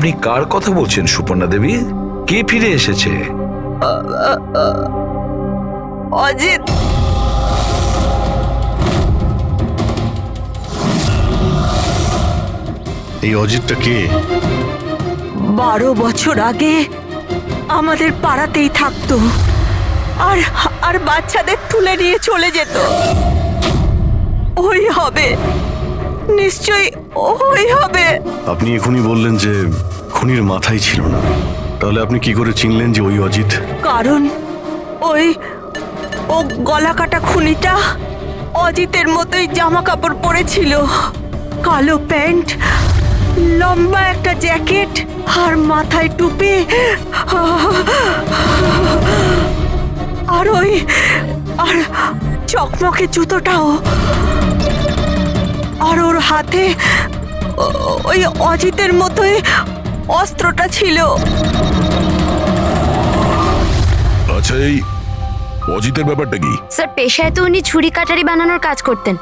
আপনি কার কথা বলছেন সুপর্ণা দেবী? কে ফিরে এসেছে? অজিত। এই অজিতটা কে? 12 বছর আগে আমাদের পাড়াতেই থাকতো, আর আর বাচ্চাদের তুলে নিয়ে চলে যেত। ওই হবে, নিশ্চয়ই ওই হবে। আপনি এখনই বললেন যে খুনির মাথাই ছিল না, তাহলে আপনি কি করে চিনলেন যে ওই অজিত? কারণ ও গলা কাটা খুনিটা অজিতের মতোই জামা কাপড় পরেছিল, কালো প্যান্ট, লম্বা একটা জ্যাকেট আর মাথায় টুপি, আর আর চকমকে জুতোটাও, আর ওর হাতে ওই অজিতের মতোই অস্ত্রটা ছিল। আচ্ছা, এই অজিতের ব্যাপারটা কি? স্যার, পেশায় তো উনি ছুরি কাটারি বানানোর কাজ করতেন।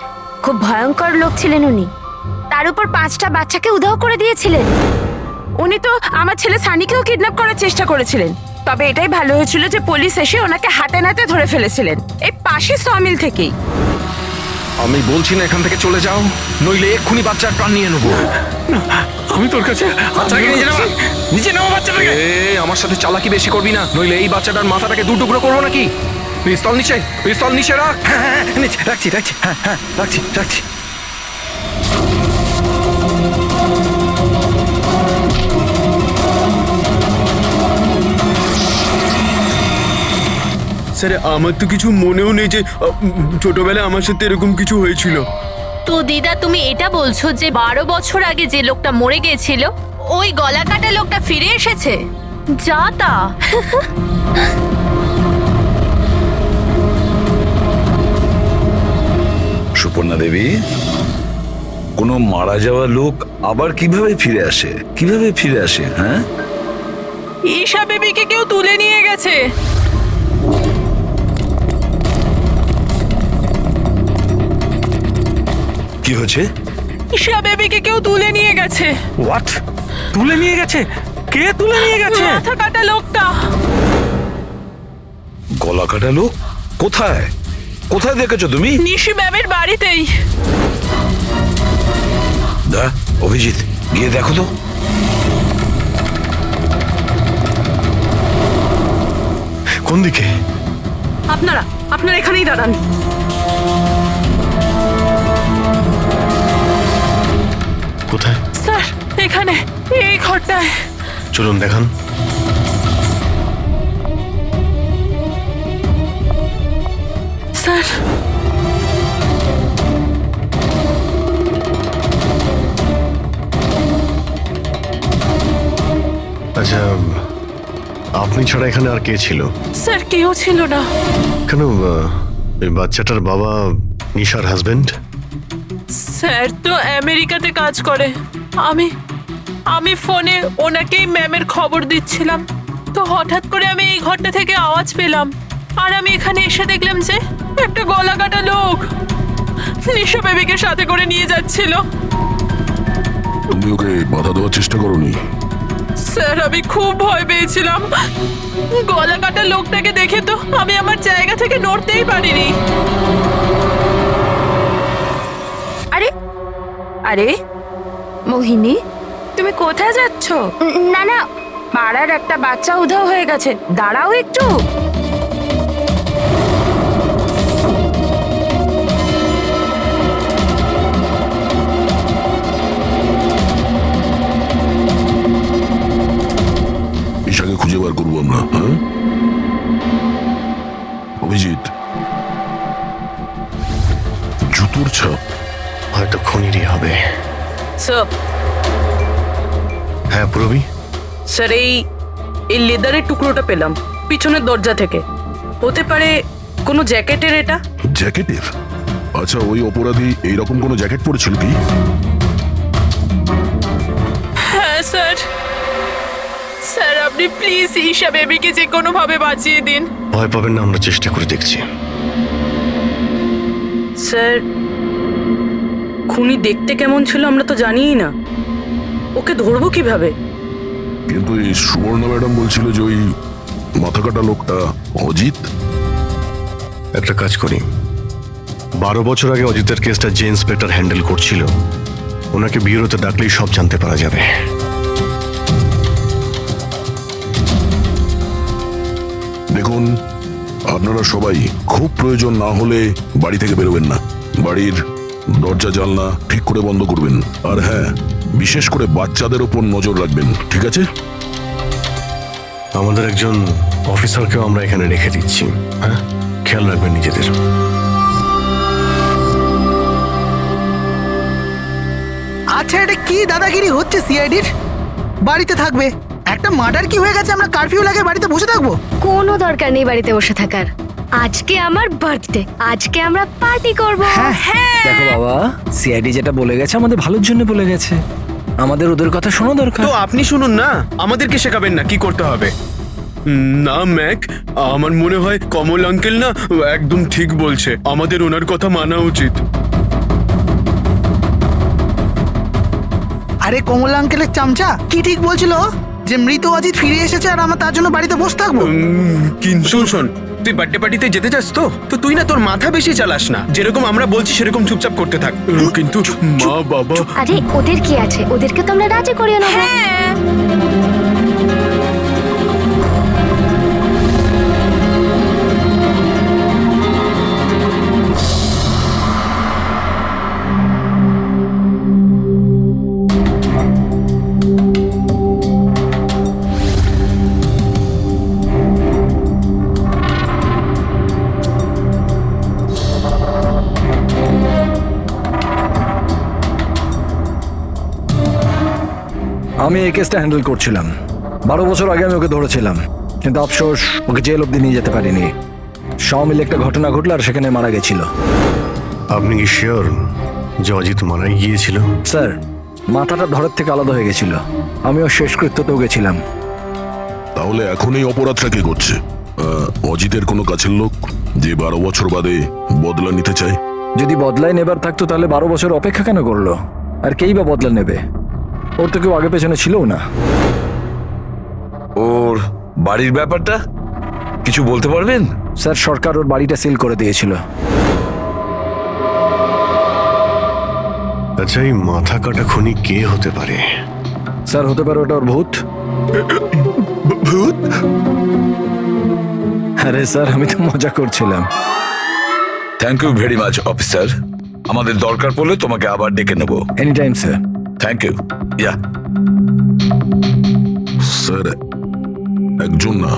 খুব ভয়ঙ্কর লোক ছিলেন উনি। তার উপর 5টা বাচ্চাকে উধাও করে দিয়েছিলেন। উনি তো আমার ছেলে সানিকেও কিডন্যাপ করার চেষ্টা করেছিলেন। তবে এটাই ভালো হয়েছিল যে পুলিশ এসে ওনাকে হাতে নাতে ধরে ফেলেছিলেন, এই পাশে সমিল থেকেই। আমি বলছি না এখান থেকে চলে যাও, নইলে এক্ষুনি বাচ্চার প্রাণ নিয়ে নেবো। আমি তোর কাছে বাচ্চাকে নিচে নাও বাচ্চাটাকে। আমার সাথে চালাকি বেশি করবি না, নইলে এই বাচ্চাটার মাথাটাকে দু টুকরো করবো নাকি। পিস্তল নিচে রাখ। হ্যাঁ, নিচে রাখছি। হ্যাঁ, রাখছি। স্যার, আমার তো কিছু মনেও নেই যে ছোটবেলায় আমার সাথে এরকম কিছু হয়েছিল। তো দিদা, তুমি এটা বলছো যে 12 বছর আগে যে লোকটা মরে গিয়েছিল ওই গলা কাটা লোকটা ফিরে এসেছে? যা তা। সুপর্ণা দেবী, কোনো মারা যাওয়া লোক আবার কিভাবে ফিরে আসে? হ্যাঁ, ঈশা বেবিকে কেউ তুলে নিয়ে গেছে। কি হয়েছে? ঈশা বেবিকে কেউ তুলে নিয়ে গেছে। হোয়াট? তুলে নিয়ে গেছে? কে তুলে নিয়ে গেছে? মাথা কাটা লোকটা। গলা কাটা লোক? কোথায় দেখেছো তুমি? নিশি ম্যামের বাড়িতেই। অভিজিৎ, গিয়ে দেখো তো। কোন দিকে? আপনারা এখানেই দাঁড়ান। কোথায়? স্যার, এখানে, এই ঘরটায়। চলুন দেখান। স্যার, আচ্ছা, আপনি ছাড়া এখানে আর কে ছিল? স্যার কেউ ছিল না। কেন, এই বাচ্চাটার বাবা নিশার হাজবেন্ড? স্যার তো আমেরিকাতে কাজ করে। আমি ফোনে ওনাকেই ম্যামের খবর দিচ্ছিলাম, তো হঠাৎ করে আমি এই ঘরটা থেকে আওয়াজ পেলাম, আর আমি এখানে এসে দেখলাম যে একটা গলা কাটা লোক নিশা বেবিকে সাথে করে নিয়ে যাচ্ছিল। তুমি ওকে বাধা দেওয়ার চেষ্টা করোনি? স্যার, আমি খুব ভয় পেয়েছিলাম। গলা কাটা লোকটাকে দেখে তো আমি আমার জায়গা থেকে নড়তেই পারিনি। আরে মোহিনী, তুমি কোথায় যাচ্ছ? না, পাড়ার একটা বাচ্চা উধাও হয়ে গেছে। দাঁড়াও একটু। ঈশাকে খুঁজে বার করবো আমরা। হ্যাঁ অভিজিৎ, জুতোর ছাপ হয়তো খুনিরই হবে। স্যার, হ্যাঁ পূরবী? স্যার, এই লেদারের টুকরোটা পেলাম পিছনের দরজা থেকে। হতে পারে কোনো জ্যাকেটের এটা। জ্যাকেটের? আচ্ছা, ওই অপরাধী এইরকম কোনো জ্যাকেট পরেছিল কি? হ্যাঁ স্যার। স্যার, আপনি প্লিজ ঈশা বেবিকে যে কোনো ভাবে বাঁচিয়ে দিন। ভয় পাবেন না, আমরা চেষ্টা করে দেখছি। স্যার, খুনি দেখতে কেমন ছিল আমরা তো জানিই না, ওকে ধরবো কিভাবে? কিন্তু এই সুবর্ণা ম্যাডাম বলছিল যে ওই মাথা কাটা লোকটা অজিত। একটা কাজ করি, 12 বছর আগে অজিতের কেসটা যে ইন্সপেক্টর হ্যান্ডেল করছিল ওনাকে বিউরোতে ডাকলেই সব জানতে পারা যাবে। দেখুন, আপনারা সবাই খুব প্রয়োজন না হলে বাড়ি থেকে বেরোবেন না। বাড়ির দরজা জানলা ঠিক করে বন্ধ করবেন। আর হ্যাঁ, বিশেষ করে বাচ্চাদের উপর নজর রাখবেন, ঠিক আছে? আমাদের একজন অফিসারকেও আমরা এখানে রেখে দিচ্ছি। হ্যাঁ, খেয়াল রাখবেন নিজেদের। আচ্ছা, এটা কি দাদাগিরি হচ্ছে সিআইডির? বাড়িতে থাকবে, একটা মার্ডার কি হয়ে গেছে আমরা কারফিউ লাগে বাড়িতে বসে থাকবো? কোনো দরকার নেই বাড়িতে বসে থাকার। আজকে আমার বার্থডে, আজকে আমরা পার্টি করব। হ্যাঁ, দেখো বাবা, সিআইডি যেটা বলে গেছে আমাদের ভালোর জন্য বলে গেছে, আমাদের ওদের কথা শোনা দরকার। তো আপনি শুনুন না, আমাদেরকে শেখাবেন না কি করতে হবে। না ম্যাক, আমার মনে হয় কমল আঙ্কেল না একদম ঠিক বলছে, আমাদের ওনার কথা মানা উচিত। আরে কমল আঙ্কেলের চামচা কি ঠিক বলছিল যে মৃত অজিত ফিরে এসেছে আর আমরা তার জন্য বাড়িতে বসে থাকবো? কিন্তু শোন, তুই বার্থডে পার্টিতে যেতে চাস তো তুই না তোর মাথা বেশি চালাস না, যেরকম আমরা বলছি সেরকম চুপচাপ করতে থাক। কিন্তু মা বাবা, আরে ওদের কি আছে, ওদেরকে তো আমরা রাজি করিয়ে নেবো। আমি এই কেসটা হ্যান্ডেল করছিলাম। 12 বছর আগে আমি ওকে ধরেছিলাম, কিন্তু আফসোস ওকে জেল অব্দি নিয়ে যেতে পারিনি। সব মিলে একটা ঘটনা ঘটলো আর সেখানে মারা গেছিল। আপনি কি শিওর যে অজিত মারাই গিয়েছিল? স্যার, মাথাটা ধরের থেকে আলাদা হয়ে গেছিল। আমিও শেষকৃত্যতেও গেছিলাম। তাহলে এখন এই অপরাধটা কে করছে? অজিতের কোনো কাছের লোক যে 12 বছর বাদে বদলা নিতে চায়? যদি বদলায় নেবার থাকতো তাহলে 12 বছর অপেক্ষা কেন করলো? আর কেই বা বদলা নেবে? ওর তো কেউ আগে পেছনে ছিলও না। ওর বাড়ির ব্যাপারটা কিছু বলতে পারবেন? স্যার, সরকার ওর বাড়িটা সিল করে দিয়েছিল। আচ্ছা, এই মাথা কাটা খুনি কে হতে পারে? স্যার, হতে পারে ওটা ওর ভূত। ভূত? আরে স্যার, আমি তো মজা করছিলাম। Thank you very much officer. আমাদের দরকার পড়লে তোমাকে আবার ডেকে নেব। Any time sir. Thank you. Yeah sir, একজন না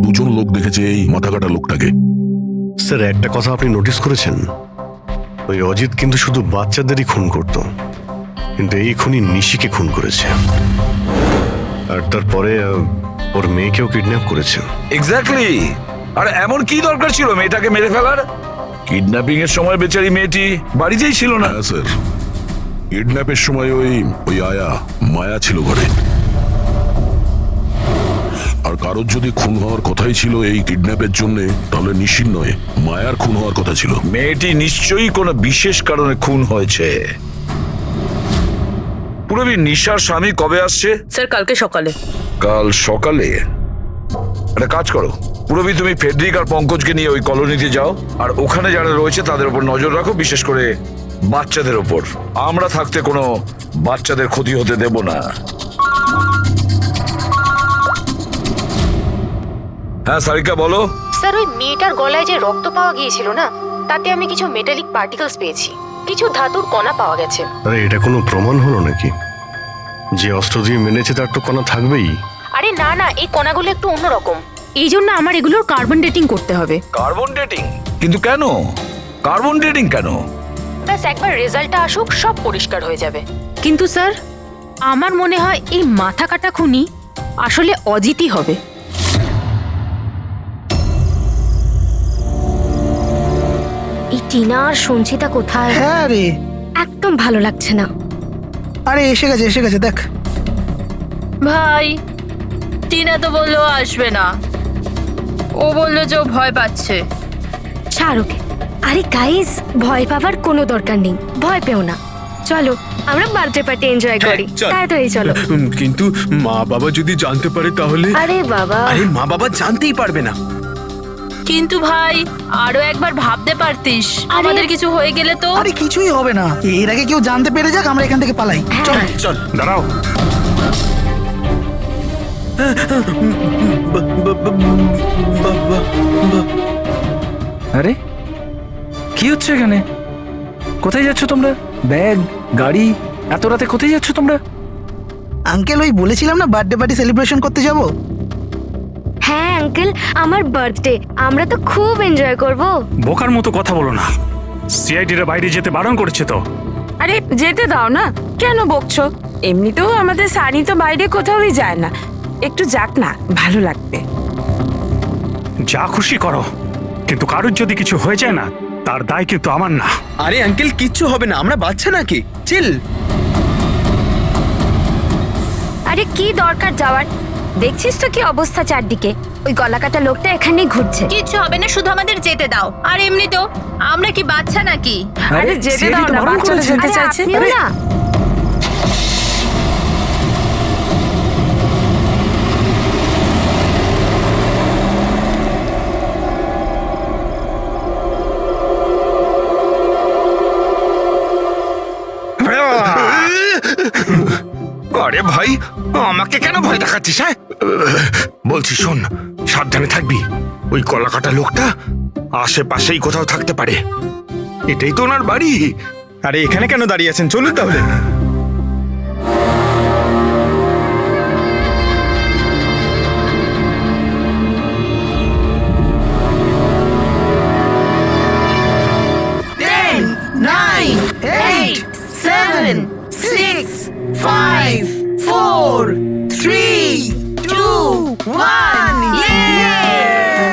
দুজন লোক দেখেছে এই মাথা কাটা লোকটাকে। স্যার, একটা কথা আপনি নোটিস করেছেন? ওই অজিত কিন্তু শুধু বাচ্চাদেরই খুন করত, কিন্তু এই খুনি নিশিকে খুন করেছে। আর তারপরে ওর মেয়েকেও কিডন্যাপ করেছে। এক্স্যাক্টলি। আর এমন কি দরকার ছিল মেয়েটাকে মেরে ফেলার? কিডন্যাপিং এর সময় বেচারি মেয়েটি বাড়িতেই ছিল না। হ্যাঁ স্যার, কিডন্যাপের সময় ওই আয়া মায়া ছিল ঘরে। আর কারোর যদি খুন হওয়ার কথাই ছিল এই কিডন্যাপের জন্য, তাহলে নিশির নয় মায়ার খুন হওয়ার কথা ছিল। মেয়েটি নিশ্চয়ই কোনো বিশেষ কারণে খুন হয়েছে। পুরবী, নিশার স্বামী কবে আসছে? স্যার, কালকে সকালে। কাল সকালে? একটা কাজ করো পুরবী, তুমি ফেডরিক আর পঙ্কজকে নিয়ে ওই কলোনিতে যাও, আর ওখানে যারা রয়েছে তাদের উপর নজর রাখো, বিশেষ করে বাচ্চাদের উপর। আমরা থাকতে কোনো বাচ্চাদের ক্ষতি হতে দেব না। হ্যাঁ সারিকা, বলো। স্যার, ওই মেয়েটার গলায় যে রক্ত পাওয়া গিয়েছিল না, তাতে আমি কিছু মেটালিক পার্টিকেলস পেয়েছি, কিছু ধাতুর কণা পাওয়া গেছে। আরে, এটা কোনো প্রমাণ হলো নাকি? যে অস্ত্র দিয়ে মেনেছে তার তো কণা থাকবেই। আরে না না, এই কণাগুলো একটু অন্যরকম, এই জন্য আমার এগুলোর কার্বন ডেটিং করতে হবে। Carbon dating? কিন্তু কেন কার্বন ডেটিং কেন? ব্যাস একবার রেজাল্টটা আসুক, সব পরিষ্কার হয়ে যাবে। কিন্তু স্যার, আমার মনে হয় এই মাথা কাটা খুনি আসলে অজিতই হবে। এই টিনা আর সঞ্চিতা কোথায়? হ্যাঁ রে, একদম ভালো লাগছে না। আরে এসে গেছে দেখ। ভাই, টিনা তো বললো আসবে না, ও বললো যে ও ভয় পাচ্ছে। ছাড় ওকে। আরে গাইস, ভয় পাওয়ার কোনো দরকার নেই, ভয় পেও না। চলো আমরা বার্থডে পার্টি এনজয় করি। চল। তাড়াতাড়ি চলো। কিন্তু মা বাবা যদি জানতে পারে তাহলে? আরে বাবা, আরে মা বাবা জানতেই পারবে না। কিন্তু ভাই আরো একবার ভাবতে পারতিস, আমাদের কিছু হয়ে গেলে তো। আরে কিছুই হবে না, এর আগে কেউ জানতে পেরে যাক, আমরা এখান থেকে পালাই। চল চল দাঁড়াও, আরে কি হচ্ছে এখানে? কোথায় যাচ্ছ তোমরা? ব্যাগ, গাড়ি, এত রাতে কোথায় যাচ্ছ তোমরা? আঙ্কেল, ওই বলেছিলাম না বার্থডে পার্টি সেলিব্রেশন করতে যাব। হ্যাঁ আঙ্কেল, আমার বার্থডে, আমরা তো খুব এনজয় করব। বোকার মতো কথা বলো না, সিআইডিরা বাইরে যেতে বারণ করেছে তো। আরে যেতে দাও না, কেন বকছো? এমনিতেও আমাদের সানি তো বাইরে কোথাওই যায় না, একটু যাক না, ভালো লাগবে। যা খুশি করো, কিন্তু কারোর যদি কিছু হয়ে যায় না, তার দায় কিন্তু আমার না। আরে আঙ্কেল কিচ্ছু হবে না, আমরা বাচ্চা নাকি, চিল। আরে কি দরকার যাওয়ার? দেখছিস তো কি অবস্থা চারদিকে, ওই গলাকাটা লোকটা এখানেই ঘুরছে। কিচ্ছু হবে না, শুধু আমাদের যেতে দাও। আর এমনি তো আমরা কি বাচ্চা নাকি? আরে যেতে দাও না, বাচ্চারা যেতে আরে চাইছে। আপনিও না। আরে ভাই, আমাকে কেন ভয় দেখাচ্ছিস? হ্যাঁ বলছি শোন, সাবধানে থাকবি। ওই কলাকাটা লোকটা আশেপাশেই কোথাও থাকতে পারে, এটাই তো ওনার বাড়ি। আরে এখানে কেন দাঁড়িয়ে আছেন, চলুন তাহলে।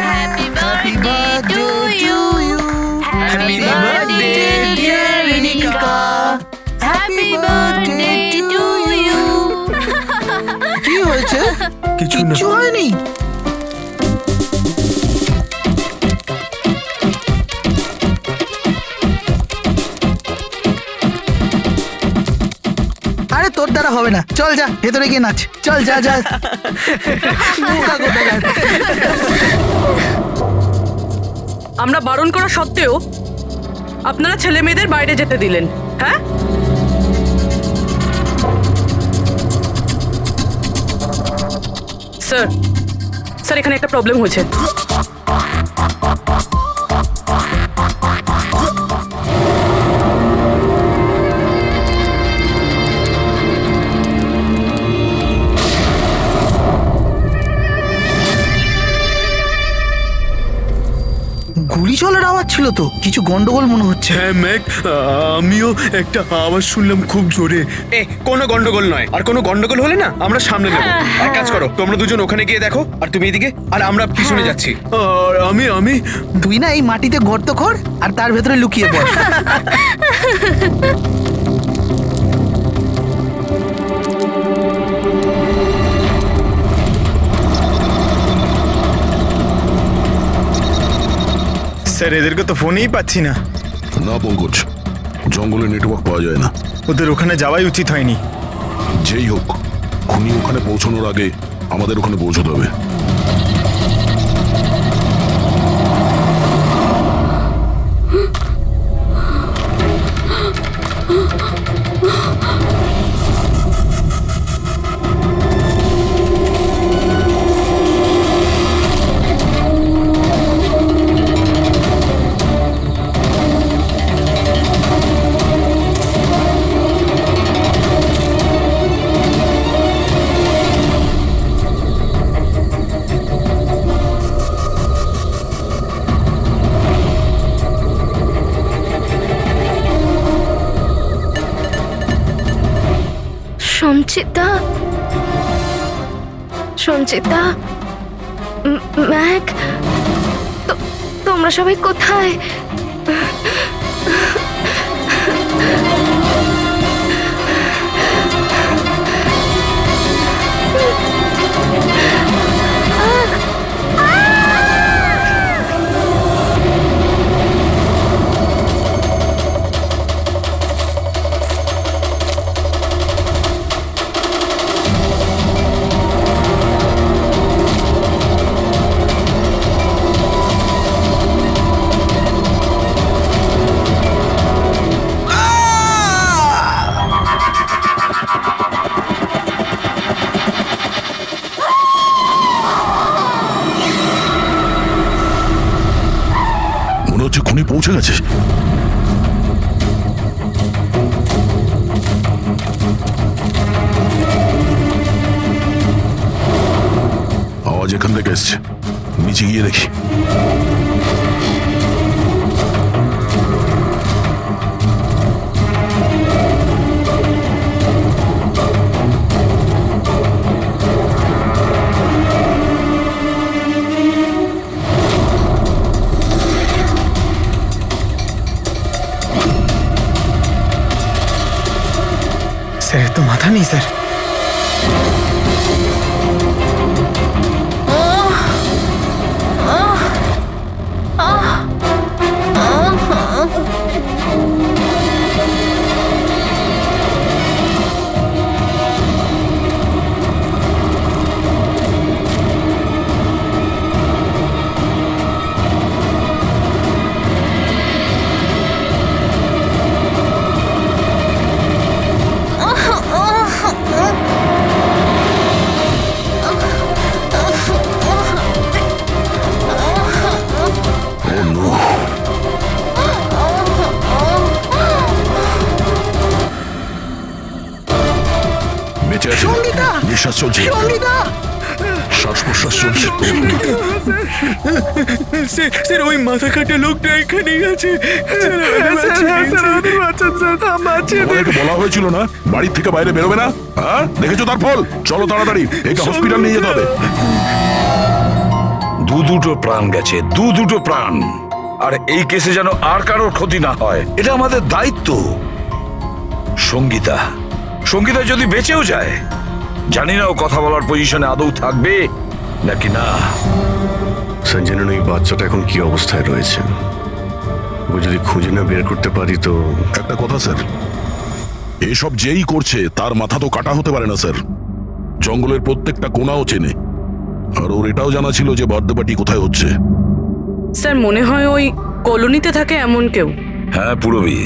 Happy birthday to you. Happy birthday dear Rinika. Happy birthday to you. কি হয়েছে? কিছু না। কিচ্ছু হয়নি। আরে তোর দ্বারা হবে না, চল যা ভেতরে গিয়ে নাচ, চল যা যা। বোকা কোথাকার। আমরা বারণ করা সত্ত্বেও আপনারা ছেলে মেয়েদের বাইরে যেতে দিলেন, হ্যাঁ? স্যার, স্যার এখানে একটা প্রবলেম হয়েছে। গুলি চলার আওয়াজ ছিল তো, কিছু গন্ডগোল মনে হচ্ছে। হ্যাঁ ম্যাক, আমিও একটা আওয়াজ শুনলাম খুব জোরে। কোনো গন্ডগোল নয়, আর কোনো গন্ডগোল হলে না আমরা সামনে নেব। এক কাজ করো, তোমরা দুজন ওখানে গিয়ে দেখো, আর তুমি এদিকে, আর আমরা পিছনে যাচ্ছি। আর আমি তুই না এই মাটিতে গর্ত কর আর তার ভেতরে লুকিয়ে পড়। স্যার এদেরকে তো ফোনেই পাচ্ছি না। না পঙ্কজ, জঙ্গলে নেটওয়ার্ক পাওয়া যায় না। ওদের ওখানে যাওয়াই উচিত হয়নি। যেই হোক, খুনি ওখানে পৌঁছানোর আগে আমাদের ওখানে পৌঁছতে হবে। সঞ্চিতা, সঞ্চিতা, ম্যাক, তোমরা সবাই কোথায়? এখনই পৌঁছে গেছে। আওয়াজ এখান থেকে এসছে, নিচে গিয়ে দেখি। স্যার তো মাথা নেই স্যার। বেঁচে আছে, সঙ্গীতা! নিঃশ্বাস চলছে, সঙ্গীতা! শ্বাস প্রশ্বাস চলছে। স্যার ওই মাথা কাটা লোকটা এখানেই আছে। তোমাদেরকে বলা হয়েছিল না বাড়ির থেকে বাইরে বেরোবে না? হ্যাঁ, দেখেছো তার ফল। চলো তাড়াতাড়ি, একে হসপিটাল নিয়ে যেতে হবে। দুটো প্রাণ গেছে, দুটো প্রাণ। আর এই কেসে যেন আর কারোর ক্ষতি না হয়, এটা আমাদের দায়িত্ব। সঙ্গীতা সঙ্গীতা যদি বেঁচেও যায়, জানি না ও কথা বলার পজিশনে আদৌ থাকবে নাকি না। স্যার জানেন এই বাচ্চাটা এখন কি অবস্থায় রয়েছে? ও যদি খুঁজে না বের করতে পারি তো। একটা কথা স্যার, এসব যেই করছে তার মাথা তো কাটা হতে পারে না স্যার। জঙ্গলের প্রত্যেকটা কোণাও চেনে, আর ওর এটাও জানা ছিল যে বার্থডে পার্টি কোথায় হচ্ছে। স্যার মনে হয় ওই কলোনিতে থাকে এমন কেউ। হ্যাঁ পুরবী,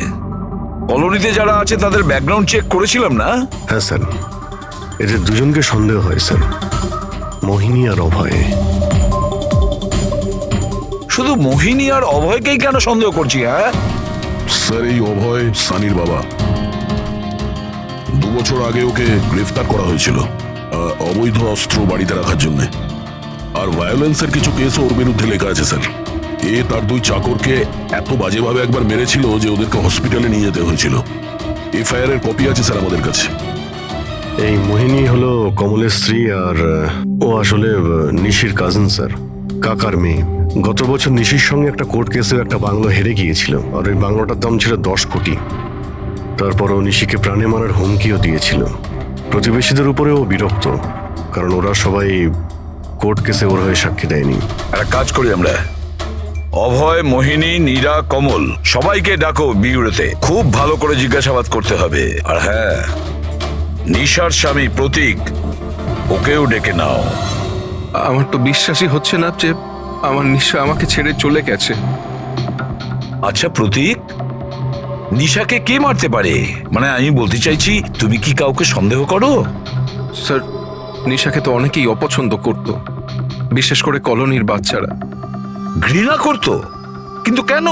কলোনিতে যারা আছে তাদের ব্যাকগ্রাউন্ড চেক করেছিলাম না? হ্যাঁ স্যার, এদের দুজনকে সন্দেহ হয় স্যার, মোহিনী আর অভয়। শুধু মোহিনী আর অভয়কেই কেন সন্দেহ করছি? হ্যাঁ স্যার, এই অভয় সানির বাবা। 2 বছর আগে ওকে গ্রেফতার করা হয়েছিল অবৈধ অস্ত্র বাড়িতে রাখার জন্য। আর ভায়োলেন্সের কিছু কেস ওর বিরুদ্ধে লেখা আছে স্যার। এ তার 2 চাকরকে এত বাজেভাবে একবার মেরেছিল যে ওদেরকে হসপিটালে নিয়ে যেতে হয়েছিল। এফআইআর এর কপি আছে স্যার আমাদের কাছে। এই মোহিনী হলো কমলের স্ত্রী, আর ও আসলে নিশির কাজিন স্যার, কাকার মেয়ে। গত বছর নিশির সঙ্গে একটা কোর্ট কেসে একটা বাংলো হেরে গিয়েছিল, আর ওই বাংলোটার দাম ছিল 10 কোটি। তারপর ও নিশিকে প্রাণে মারার হুমকিও দিয়েছিল। প্রতিবেশীদের উপরে ও বিরক্ত, কারণ ওরা সবাই কোর্ট কেসে ওর হয়ে সাক্ষী দেয়নি। একটা কাজ করি আমরা, অভয়, মোহিনী, নীরা, কমল সবাইকে ডাকো বিউরোতে। খুব ভালো করে জিজ্ঞাসাবাদ করতে হবে। আর হ্যাঁ, নিশার স্বামী প্রতীক, ওকেও ডেকে নাও। আমার তো বিশ্বাসই হচ্ছে না যে আমার নিশা আমাকে ছেড়ে চলে গেছে। আচ্ছা প্রতীক, নিশাকে কে মারতে পারে? মানে আমি বলতে চাইছি, তুমি কি কাউকে সন্দেহ করো? স্যার, নিশাকে তো অনেকেই অপছন্দ করত, বিশেষ করে কলোনির বাচ্চারা। ঘৃণা করতো? কিন্তু কেন?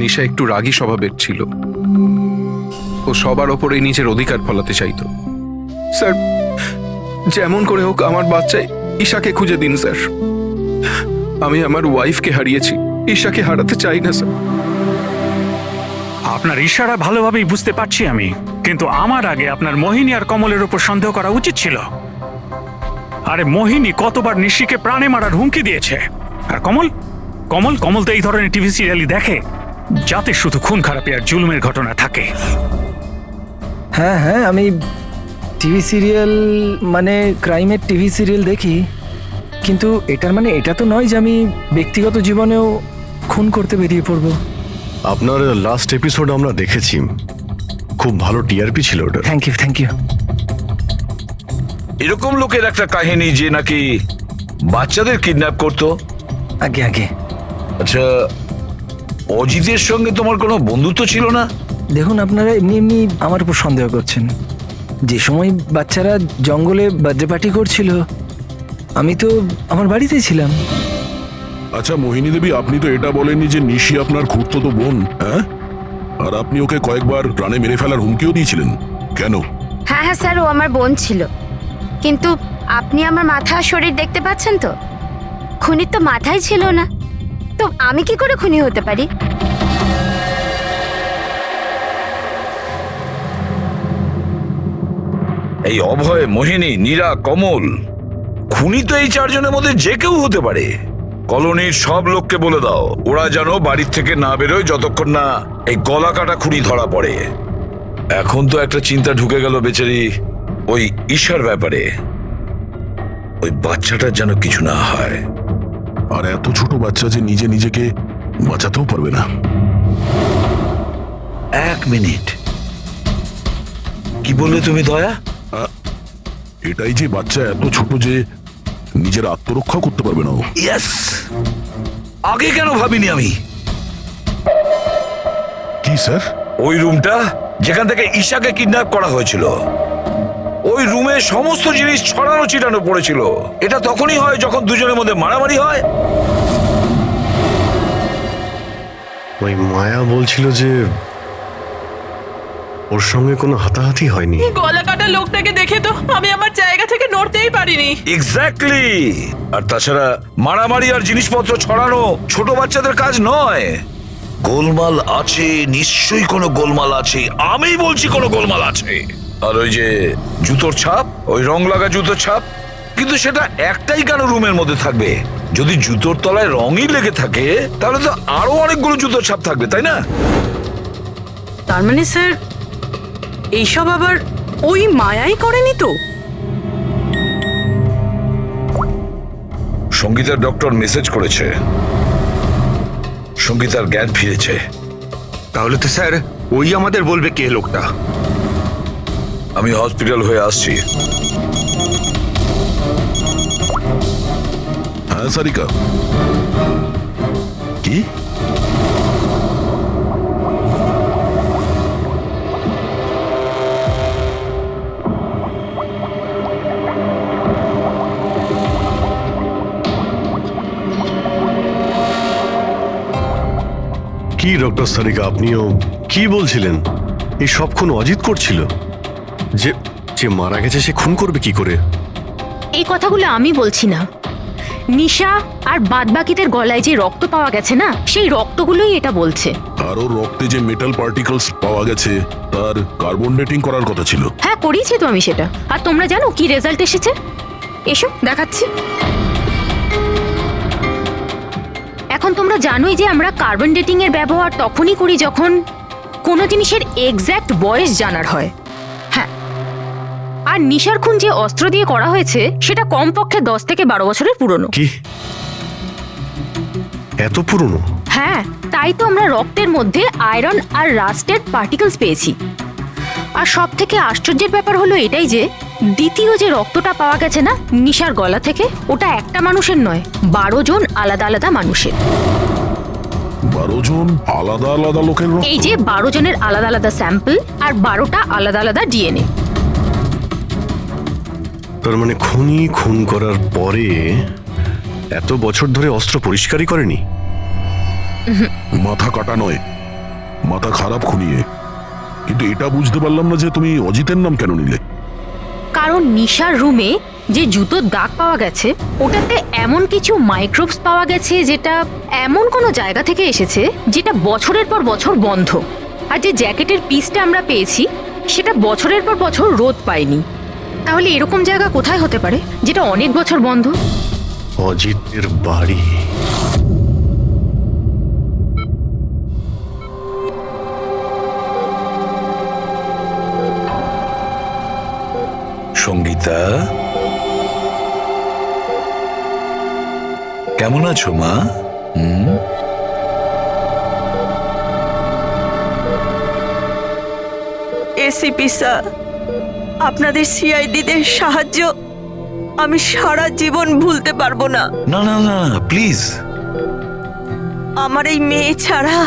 নিশা একটু রাগী স্বভাবের ছিল। ও সবার ওপরেই নিজের অধিকার ফলাতে চাইতো। স্যার, যেমন করে হোক আমার বাচ্চাই ঈশাকে খুঁজে দিন স্যার। আমি আমার ওয়াইফকে হারিয়েছি, ঈশাকে হারাতে চাই না স্যার। আপনার ইশারা ভালোভাবেই বুঝতে পারছি আমি, কিন্তু আমার আগে আপনার মোহিনী আর কমলের উপর সন্দেহ করা উচিত ছিল। আরে মোহিনী কতবার নিশিকে প্রাণে মারার হুমকি দিয়েছে, আর কমল কমল কমল তো এই ধরনের টিভি সিরিয়ালই দেখে, যাতে শুধু খুন খারাপি আর জুলুমের ঘটনা থাকে। হ্যাঁ হ্যাঁ, আমি টিভি সিরিয়াল মানে ক্রাইমের টিভি সিরিয়াল দেখি, কিন্তু এটার মানে এটা তো নয় যে আমি ব্যক্তিগত জীবনেও খুন করতে বেরিয়ে পড়বো। আপনার লাস্ট এপিসোড আমরা দেখেছি, খুব ভালো টিআরপি ছিল ওটা। Thank you thank you. এরকম লোকের একটা কাহিনী যে নাকি বাচ্চাদের কিডন্যাপ করতো। আগে আগে। আচ্ছা, অজিতের সঙ্গে তোমার কোনো বন্ধুত্ব ছিল না? দেখুন, আপনারা এমনি এমনি আমার উপর সন্দেহ করছেন। যে সময় বাচ্চারা জঙ্গলে বার্থডে পার্টি করছিল, আমি তো আমার বাড়িতেই ছিলাম। আচ্ছা মোহিনী দেবী, আপনি তো এটা বলেননি যে নিশি আপনার খুড়তুতো বোন, হ্যাঁ? আর আপনি ওকে কয়েকবার প্রাণে মেরে ফেলার হুমকিও দিয়েছিলেন, কেন? হ্যাঁ হ্যাঁ স্যার, ও আমার বোন ছিল। কিন্তু আপনি আমার মাথা আর শরীর দেখতে পাচ্ছেন তো? খুনির তো মাথাই ছিল না, তো আমি কি করে খুনি হতে পারি? এই অভয়, মোহিনী, নীরা, কমল, খুনি তো এই চারজনের মধ্যে যে কেউ হতে পারে। কলোনির সব লোককে বলে দাও ওরা যেন বাড়ির থেকে না বেরোয় যতক্ষণ না এই গলা কাটা খুনি ধরা পড়ে। এখন তো একটা চিন্তা ঢুকে গেল বেচারি ওই ঈশার ব্যাপারে। ওই বাচ্চাটার যেন কিছু না হয়। আর এত ছোট বাচ্চা যে নিজে নিজেকে বাঁচাতেও পারবে না। এক মিনিট, কি বললে তুমি দয়া? এটাই যে বাচ্চা এত ছোট যে নিজের আত্মরক্ষা করতে পারবে না। ইয়েস, আগে কেন ভাবিনি আমি? কি স্যার? ওই রুমটা যেখান থেকে ঈশাকে কিডন্যাপ করা হয়েছিল, ওই রুমে সমস্ত জিনিস ছড়ানো ছিটানো পড়েছিল। এটা তখনই হয় যখন দুজনের মধ্যে মারামারি হয়। ওই মায়া বলছিল যে ওর সঙ্গে কোনো হাতাহাতি হয়নি। গলা কাটা লোকটাকে দেখে তো আমি আমার জায়গা থেকে নড়তেই পারিনি। এক্স্যাক্টলি। আর তাছাড়া মারামারি আর জিনিসপত্র ছড়ানো ছোট বাচ্চাদের কাজ নয়। গোলমাল আছে, নিশ্চয়ই কোনো গোলমাল আছে। আমি বলছি কোনো গোলমাল আছে। আর ওই যে জুতোর ছাপ, ওই রং লাগা জুতোর ছাপ, কিন্তু সেটা একটাই কেন রুমের মধ্যে থাকবে? যদি জুতোর তলায় রঙই লেগে থাকে তাহলে তো আরো অনেকগুলো জুতোর ছাপ থাকবে, তাই না? তার মানে স্যার এইসব আবার ওই মায়াই করেনি তো? সঙ্গীতার ডক্টর মেসেজ করেছে, সঙ্গীতার জ্ঞান ফিরেছে। তাহলে তো স্যার ওই আমাদের বলবে কে লোকটা। আমি হসপিটাল হয়ে আসছি। হ্যাঁ সারিকা, কি? কি ডক্টর সারিকা, আপনিও কি বলছিলেন? এই সব খুন অজিত করছিল? যে যে মারা গেছে সে খুন করবে কি করে? এই কথাগুলো আমি বলছি না, নিশা আর বাদবাকিদের গলায় যে রক্ত পাওয়া গেছে না, সেই রক্তগুলোই এটা বলছে। আর ওর রক্তে যে মেটাল পার্টিকেলস পাওয়া গেছে তার কার্বন ডেটিং করার কথা ছিল। হ্যাঁ করিয়েছি তো আমি সেটা। আর তোমরা জানো কি রেজাল্ট এসেছে? এসো দেখাচ্ছি। এখন তোমরা জানোই যে আমরা কার্বন ডেটিং এর ব্যবহার তখনই করি যখন কোনো জিনিসের এক্স্যাক্ট বয়স জানার হয়। হ্যাঁ, আর নিশার খুন যে অস্ত্র দিয়ে করা হয়েছে সেটা কমপক্ষে 10 থেকে 12 বছরের পুরনো। কি এত পুরনো? হ্যাঁ, তাই তো আমরা রক্তের মধ্যে আয়রন আর রাস্টেড পার্টিকেলস পেয়েছি। আর সব থেকে আশ্চর্যের ব্যাপার হলো এটাই যে দ্বিতীয় যে রক্তটা পাওয়া গেছে না নিশার গলা থেকে, ওটা একটা মানুষের নয়, 12 জন আলাদা আলাদা মানুষের। 12 জন আলাদা আলাদা লোকের রক্ত? এই যে 12 জনের আলাদা আলাদা স্যাম্পল আর 12টা আলাদা আলাদা ডিএনএ। তার মানে খুনি খুন করার পরে এত বছর ধরে অস্ত্র পরিষ্কারই করেনি? মাথা কাটা নয়, মাথা খারাপ খুনিয়ে। কিন্তু এটা বুঝতে পারলাম না যে তুমি অজিতের নাম কেন নিলে? কারণ নিশার রুমে যে জুতোর দাগ পাওয়া গেছে ওটাতে এমন কিছু মাইক্রোবস পাওয়া গেছে যেটা এমন কোনো জায়গা থেকে এসেছে যেটা বছরের পর বছর বন্ধ। আর যে জ্যাকেটের পিসটা আমরা পেয়েছি সেটা বছরের পর বছর রোদ পায়নি। তাহলে এরকম জায়গা কোথায় হতে পারে যেটা অনেক বছর বন্ধ? অজিতের বাড়ি। সঙ্গীতা, কেমন আছো মা? এসিপি স্যার, আপনাদের সিআইডিদের সাহায্য আমি সারা জীবন ভুলতে পারবো না। না না না, প্লিজ। আমার এই মেয়ে ছাড়া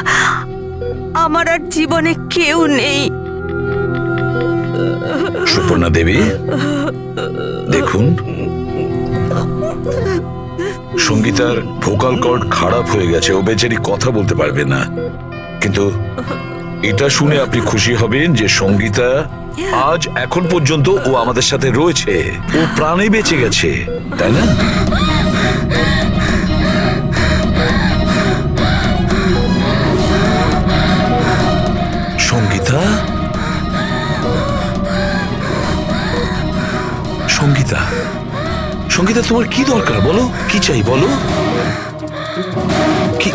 আমার আর জীবনে কেউ নেই। সুপর্ণা দেবী, দেখুন সঙ্গীতার ভোকাল কর্ড খারাপ হয়ে গেছে, ও বেচারি কথা বলতে পারবে না। কিন্তু এটা শুনে আপনি খুশি হবেন যে সঙ্গীতা আজ এখন পর্যন্ত ও আমাদের সাথে রয়েছে, ও প্রাণে বেঁচে গেছে, তাই না? সঙ্গীতা, সঙ্গীতা, সঙ্গীতা, তোমার কি দরকার বলো, কি চাই বলো? কি?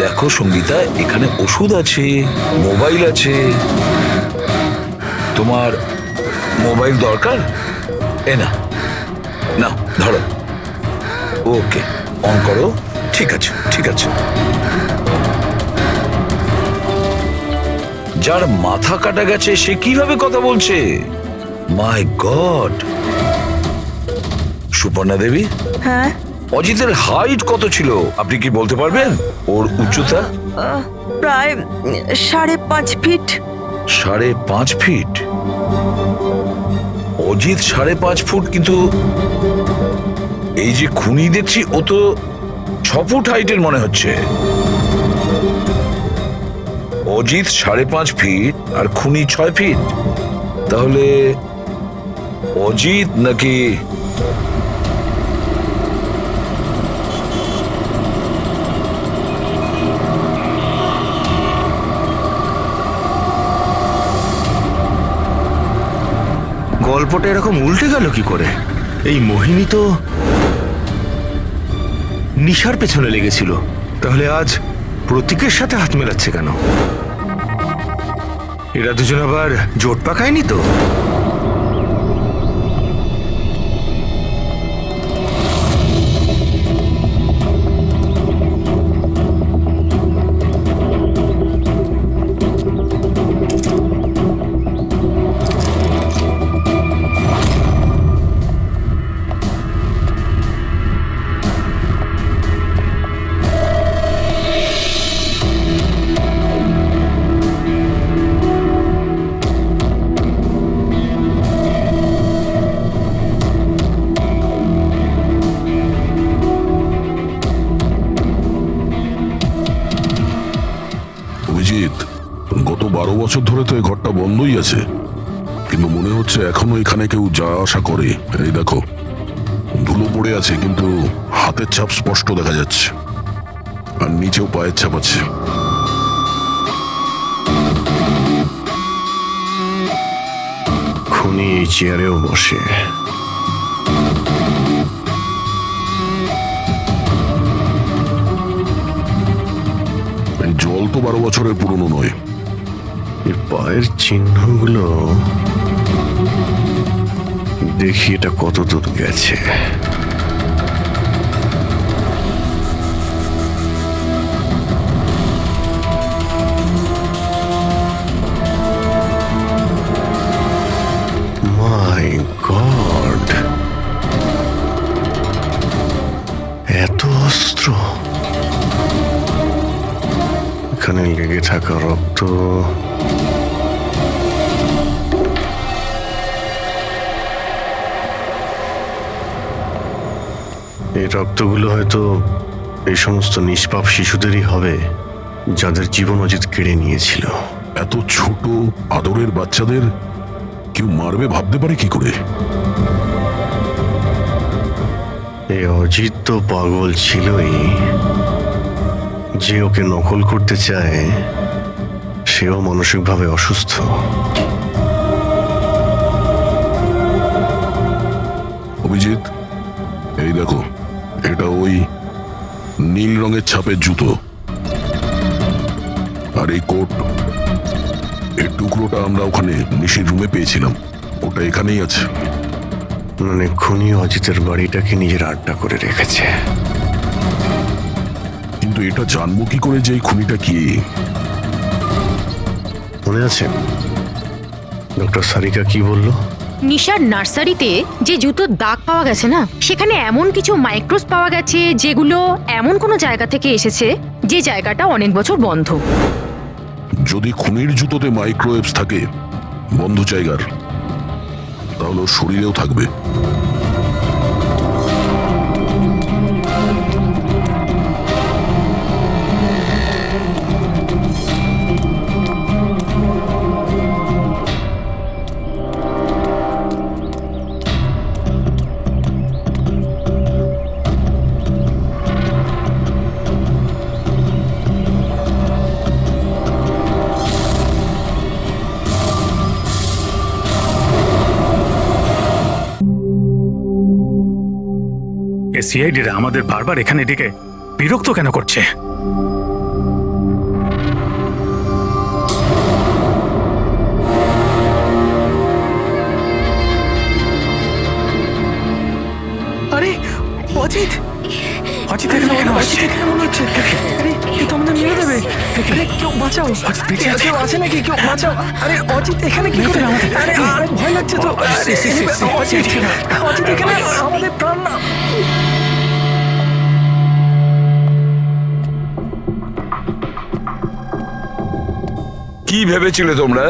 দেখো সঙ্গীতা, এখানে ওষুধ আছে, মোবাইল আছে। তোমার মোবাইল দরকার? এ না, নাও ধরো। ওকে, অন করো। ঠিক আছে, ঠিক আছে। যার মাথা কাটা গেছে সে কিভাবে কথা বলছে? মাই গড। সুপর্ণা দেবী, হ্যাঁ, অজিতের হাইট কত ছিল আপনি কি বলতে পারবেন? ওর উচ্চতা? প্রায় 5.5 ফিট। 5.5 ফিট? অজিত 5.5 ফুট, কিন্তু এই যে খুনি দেখছি ও তো 6 ফুট হাইটের মনে হচ্ছে। অজিত 5.5 ফিট আর খুনি 6 ফিট। তাহলে অজিত নাকি গল্পটা এরকম উল্টে গেল কি করে? এই মোহিনী তো নিশার পেছনে লেগেছিল, তাহলে আজ প্রতীকের সাথে হাত মেলাচ্ছে কেন? এরা দুজন আবার জোট পাকায়নি তো? অভিজিৎ, গত 12 বছর ধরে তো এই ঘরটা বন্ধই আছে, কিন্তু মনে হচ্ছে এখনো এখানে কেউ যা আশা করে। এই দেখো, ধুলো পড়ে আছে, কিন্তু হাতের ছাপ স্পষ্ট দেখা যাচ্ছে, আর নিচেও পায়ের ছাপ আছে। খুনি এই চেয়ারেও বসে। এই জল তো 12 বছরের পুরনো নয়। এই পায়ের চিহ্নগুলো দেখি এটা কত দূর গেছে। মাই গড, এত অস্ত্র! এখানে লেগে থাকা রক্ত, এই রক্তগুলো হয়তো এই সমস্ত নিষ্পাপ শিশুদেরই হবে যাদের জীবন অজিত কেড়ে নিয়েছিল। এত ছোট আদরের বাচ্চাদের কেউ মারবে ভাবতে পারে কি করে? এই অজিত তো পাগল ছিলই, যে ওকে নকল করতে চায় সেও মানসিকভাবে অসুস্থ। অভিজিৎ, এই দেখো, এটা ওই নীল রঙের ছাপের জুতো, আর এই কোট, এই টুকরোটা আমরা ওখানে নিশির রুমে পেয়েছিলাম, ওটা এখানেই আছে। মানে খুনি অজিতের বাড়িটাকে নিজের আড্ডা করে রেখেছে। কিন্তু এটা জানবো কি করে যে এই খুনিটা কি? মনে আছে ডক্টর সারিকা কি বলল? নিশার নার্সারিতে যে জুতোর দাগ পাওয়া গেছে না, সেখানে এমন কিছু মাইক্রোস পাওয়া গেছে যেগুলো এমন কোনো জায়গা থেকে এসেছে যে জায়গাটা অনেক বছর বন্ধ। যদি খুনির জুতোতে মাইক্রোওয়েভস থাকে বন্ধ জায়গার, তাহলে ওর শরীরেও থাকবে। সিআইডিরা আমাদের বারবার এখানে ডেকে বিরক্ত কেন করছে? আরে অজিত, অজিত এখানে কেন আসছে? এখানে মনে হচ্ছে আরে কেউ তো আমাদের মেরে দেবে। আরে কেউ বাঁচাও, কেউ আছে নাকি? কেউ বাঁচাও। আরে অজিত এখানে কি করে? আরে আরে ভয় লাগছে তো। অজিত, অজিত এখানে আমাদের প্রাণ না। কি ভেবেছিলে তোমরা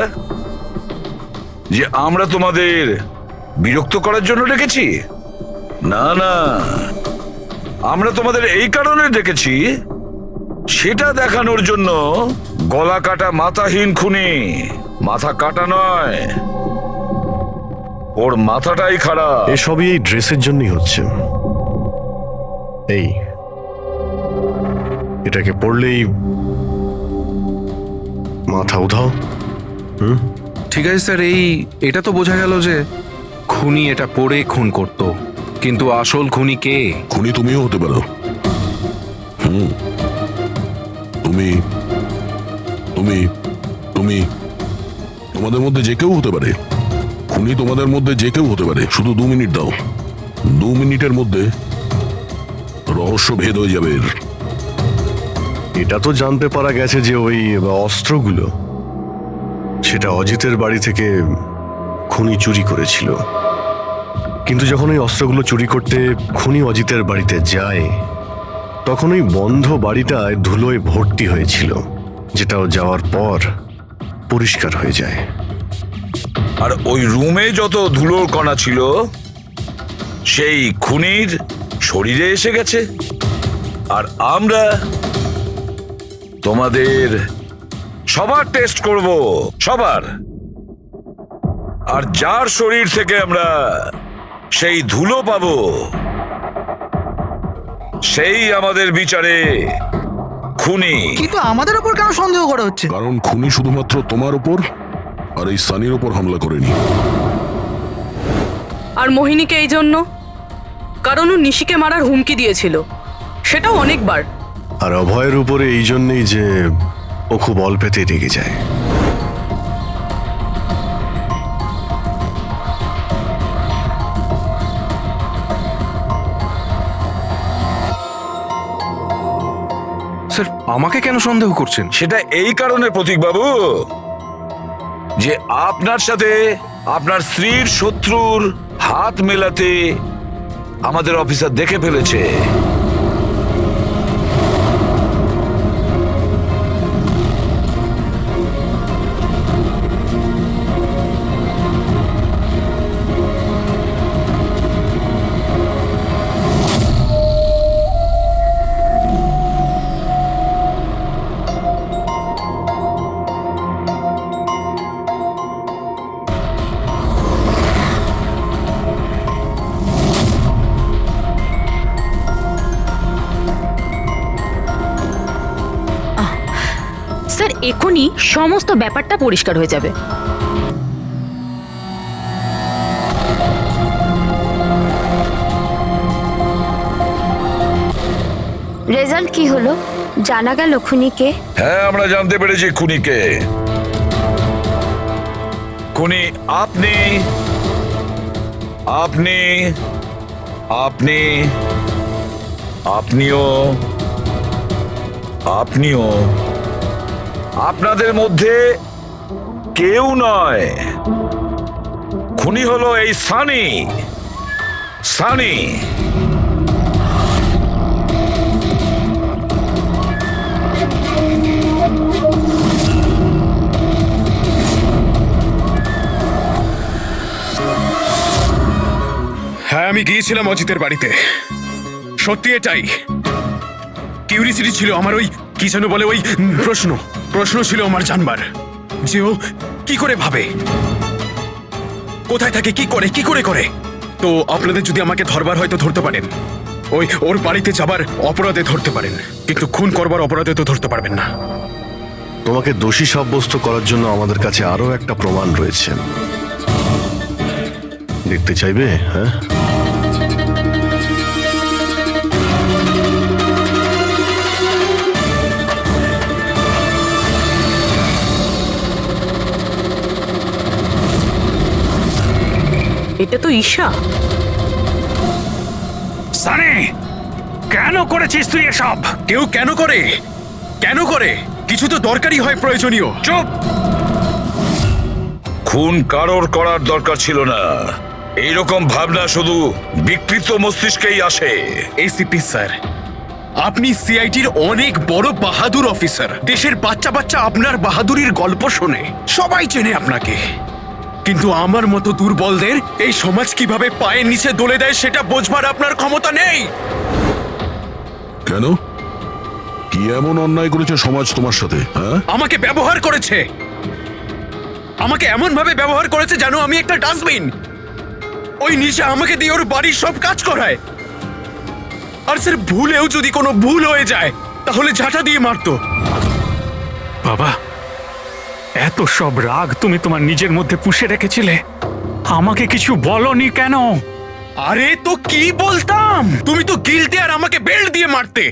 যে আমরা তোমাদের বিরক্ত করার জন্য ডেকেছি? না না, আমরা তোমাদের এই কারণে ডেকেছি, সেটা দেখানোর জন্য গলা কাটা মাথাহীন খুনি, মাথা কাটা নয়, ওর মাথাটাই খারাপ। এসবই এই ড্রেসের জন্যই হচ্ছে। এই এটাকে পড়লেই মাথা উধাও। ঠিক আছে স্যার, এটা তো বোঝা গেল যে খুনি এটা পরে খুন করত, কিন্তু আসল খুনি কে? খুনি তুমিও হতে পারো। তুমি তুমি তুমি তোমাদের মধ্যে যে কেউ হতে পারে। খুনি তোমাদের মধ্যে যে কেউ হতে পারে। শুধু 2 মিনিট দাও, 2 মিনিটের মধ্যে রহস্য ভেদ হয়ে যাবে। এটা তো জানতে পারা গেছে যে ওই অস্ত্রগুলো সেটা অজিতের বাড়ি থেকে খুনি চুরি করেছিল। কিন্তু যখন ওই অস্ত্রগুলো চুরি করতে খুনি অজিতের বাড়িতে যায়, তখন ওই বন্ধ বাড়িটায় ধুলোয় ভর্তি হয়েছিল, যেটাও যাওয়ার পর পরিষ্কার হয়ে যায়। আর ওই রুমে যত ধুলোর কণা ছিল সেই খুনির শরীরে এসে গেছে। আর আমরা তোমাদের সবার টেস্ট করব, সবার। আর যার শরীর থেকে আমরা সেই ধুলো পাবো, সেই আমাদের বিচারে খুনি। কিন্তু আমাদের উপর কেন সন্দেহ করা হচ্ছে? কারণ খুনি শুধুমাত্র তোমার উপর আর এই সানির উপর হামলা করেনি। আর মোহিনীকে এই জন্য, কারণ ও নিশিকে মারার হুমকি দিয়েছিল, সেটাও অনেকবার। আর অভয়ের উপরে এই জন্যই যে ও খুব অল্পেতেই রেগে যায়। স্যার, আমাকে কেন সন্দেহ করছেন? সেটা এই কারণে প্রতীক বাবু যে আপনার সাথে আপনার স্ত্রীর শত্রুর হাত মেলাতে আমাদের অফিসার দেখে ফেলেছে। স্যার, এখনই সমস্ত ব্যাপারটা পরিষ্কার হয়ে যাবে। রেজাল্ট কি হলো? জানা গেল খুনিকে? হ্যাঁ, আমরা জানতে পেরেছি খুনিকে। খুনি আপনি আপনি আপনি আপনিও আপনিও আপনাদের মধ্যে কেউ নয়। খুনি হলো এই সানি। সানি হ্যাঁ, আমি গিয়েছিলাম অজিতের বাড়িতে। সত্যি এটাই। কিউরিসিটি ছিল আমার, ওই কি যেন বলে, ওই প্রশ্ন ছিল আমার জানবার যে ও কি করে ভাবে, কোথায় থাকে, কি করে করে। তো আপনাদের যদি আমাকে ধরবার হয় তো ধরতে পারেন, ওই ওর বাড়িতে যাবার অপরাধে ধরতে পারেন, কিন্তু খুন করবার অপরাধে তো ধরতে পারবেন না। তোমাকে দোষী সাব্যস্ত করার জন্য আমাদের কাছে আরো একটা প্রমাণ রয়েছে। দেখতে চাইবে? হ্যাঁ, এটা তো ঈশা। সানি, কেন করেছিস তুই এসব? কেউ কেন করে? কেন করে? কিছু তো দরকারি হয়, প্রয়োজনীয়। চুপ! খুন কারোর করার দরকার ছিল না। এইরকম ভাবনা শুধু বিকৃত মস্তিষ্কেই আসে। এসিপি স্যার, আপনি সিআইটির অনেক বড় বাহাদুর অফিসার। দেশের বাচ্চা বাচ্চা আপনার বাহাদুরির গল্প শোনে, সবাই চেনে আপনাকে। কিন্তু আমার মতো দুর্বলদের এই সমাজ কিভাবে পায়ের নিচে দলে দেয় সেটা বোঝবার আপনার ক্ষমতা নেই। কেন? কি এমন অন্যায় করেছে সমাজ তোমার সাথে? হ্যাঁ, আমাকে ব্যবহার করেছে, আমাকে এমন ভাবে ব্যবহার করেছে যেন আমি একটা ডাস্টবিন। ওই নিশা আমাকে দিয়ে ওর বাড়ির সব কাজ করায়। আর স্যার, ভুলেও যদি কোনো ভুল হয়ে যায় তাহলে ঝাঁটা দিয়ে মারতো। বাবা, এত সব রাগ তুমি তোমার নিজের মধ্যে পুষে রেখেছিলে, আমাকে কিছু বলনি কেন? আরে তো কি বলতাম, তুমি তো গিলতে আর আমাকে বেল্ট দিয়ে মারতে।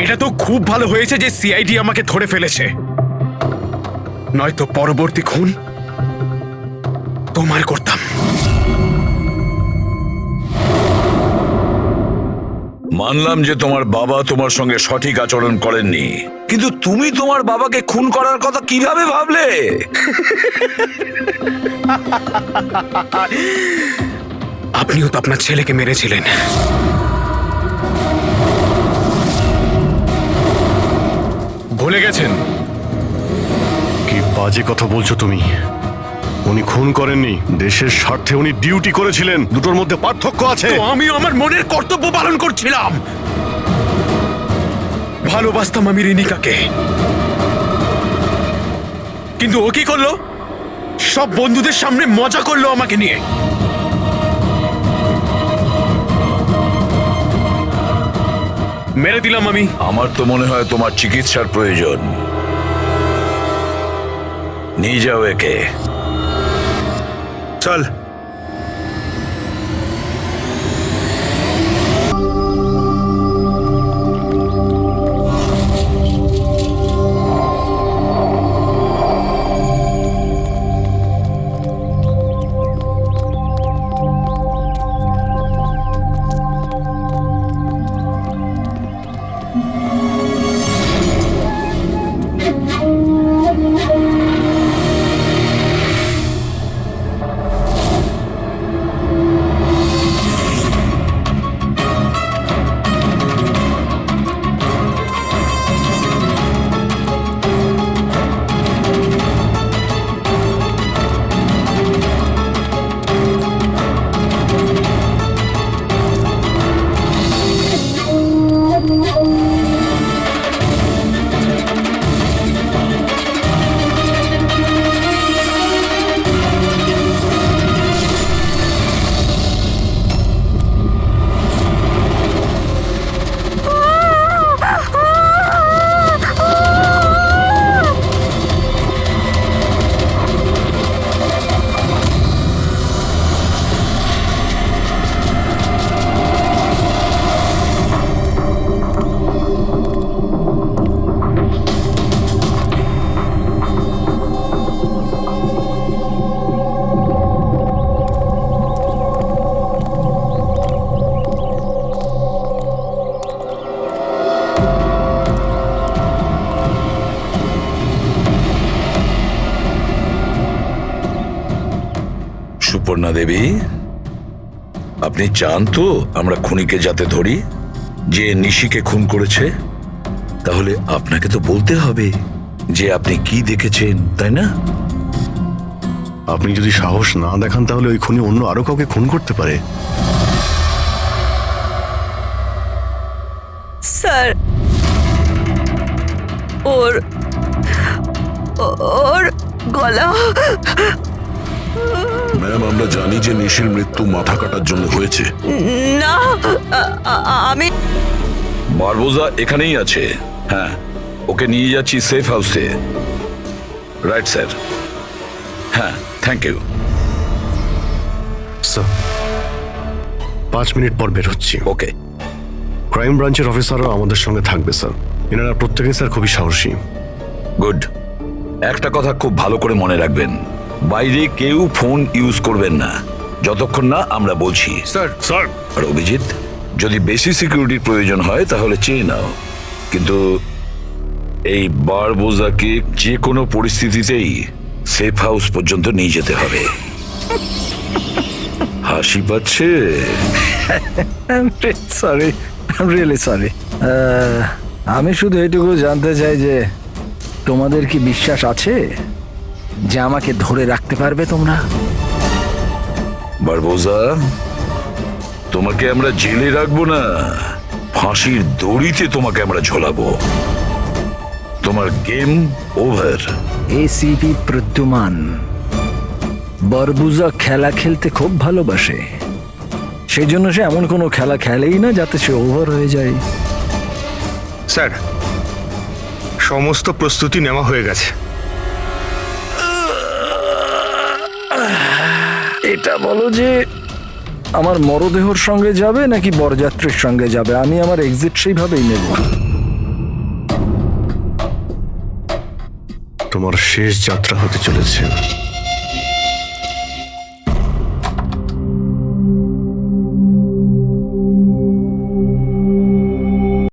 এটা তো খুব ভালো হয়েছে যে সিআইডি আমাকে ধরে ফেলেছে, নয়তো পরবর্তী খুন তোমার করতাম। মানলাম যে তোমার বাবা তোমার সঙ্গে সঠিক আচরণ করেননি, কিন্তু তুমি তোমার বাবাকে খুন করার কথা কিভাবে ভাবলে? আপনিও তো আপনার ছেলেকে মেরেছিলেন। ভুলে গেছেন? কি বাজে কথা বলছো তুমি? উনি খুন করেননি, দেশের স্বার্থে উনি ডিউটি করেছিলেন। দুটোর মধ্যে পার্থক্য আছে। তো আমিও আমার মনের কর্তব্য পালন করছিলাম। ভালোবাসতাম আমি রিনিকাকে, কিন্তু ও কি করলো? সব বন্ধুদের সামনে মজা করলো আমাকে নিয়ে। মেরে দিলাম আমি। আমার তো মনে হয় তোমার চিকিৎসার প্রয়োজন। নিয়ে যাও একে। চল। সুপর্ণা দেবী, আপনি চান তো আমরা খুনিকে যাতে ধরি, যে নিশিকে খুন করেছে? তাহলে আপনাকে তো বলতে হবে যে আপনি কি দেখেছেন, তাই না? আপনি যদি সাহস না দেখান তাহলে ওই খুনি অন্য আরো কাউকে খুন করতে পারে। স্যার, ওর ওর গলা। ম্যাম, আমরা জানি যে নিশির মৃত্যু মাথা কাটার জন্য হয়েছে। না, আমি বারবোজা এখানেই আছে। হ্যাঁ, ওকে নিয়ে যাচ্ছি সেফ হাউসে। Right sir. হ্যাঁ, থ্যাংক ইউ স্যার। 5 মিনিট পর বের হচ্ছি। ওকে। ক্রাইম ব্রাঞ্চের অফিসারও আমাদের সঙ্গে থাকবে স্যার। এনারা প্রত্যেকেই স্যার খুবই সাহসী। গুড। একটা কথা খুব ভালো করে মনে রাখবেন, বাইরে কেউ ফোন ইউজ করবেন না যতক্ষণ না আমরা বলছি। স্যার আর অভিজিৎ, যদি বেশি সিকিউরিটির প্রয়োজন হয় তাহলে চেয়ে নাও, কিন্তু এই বারবোজাকে যে কোনো পরিস্থিতিতেই সেফ হাউস পর্যন্ত নিয়ে যেতে হবে। হাসি পাচ্ছে? Sorry, really sorry. আমি শুধু এইটুকু জানতে চাই যে তোমাদের কি বিশ্বাস আছে যে আমাকে ধরে রাখতে পারবে তোমরা? বারবোজা, তোমাকে আমরা জেলে রাখবো না, ফাঁসির দড়িতে তোমাকে আমরা ঝোলাবো। তোমার গেম ওভার। এসিপি প্রদ্যুমান বারবুজা খেলা খেলতে খুব ভালোবাসে, সেই জন্য সে এমন কোনো খেলা খেলেই না যাতে সে ওভার হয়ে যায়। স্যার, সমস্ত প্রস্তুতি নেওয়া হয়ে গেছে। এটা বলো যে আমার মরদেহর সঙ্গে যাবে নাকি বরযাত্রীর সঙ্গে যাবে? আমি আমার এক্সিট সেইভাবেই নেব। তোমার শেষ যাত্রা হতে চলেছে